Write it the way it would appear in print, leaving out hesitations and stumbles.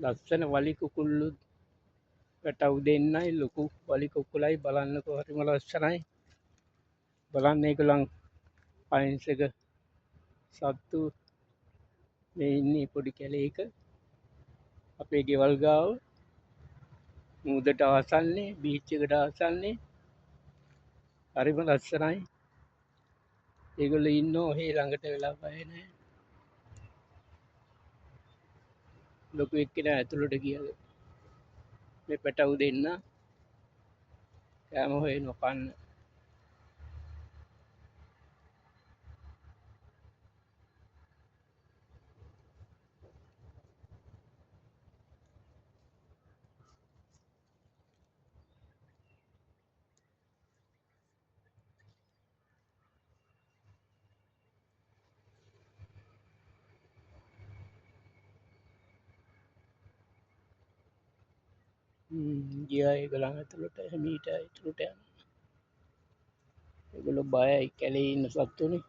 ලස්සන වලි කුකුල්ලුත් පැටව් දෙන්නයි ලොකු වලි කුකුලයි බලන්නකො හරිම ලස්සනයි. බලන්න ඒගොල්ලන් අහිංසක සත්තු මේ ඉන්නේ පොඩි කැලේක අපේ ගෙවල් ගාව මුහුදට ආසන්නේ බීච් එකට ආසන්නේ හරිම ලස්සනයි. ඒගොල්ලෝ ඉන්නවා ඔහේ ළඟට වෙලා බය නැහැ. ලොකු එක්කෙනා ඇතුළට ගියා. මේ පැටව් දෙන්න කෑම හොයනවා කන්න. ගියා ඒගොල්ලන් ඇතුළට හිමීට ඇතුළට යනවා. ඒගොල්ලෝ බයයි කැලේ ඉන්න සත්තුනේ.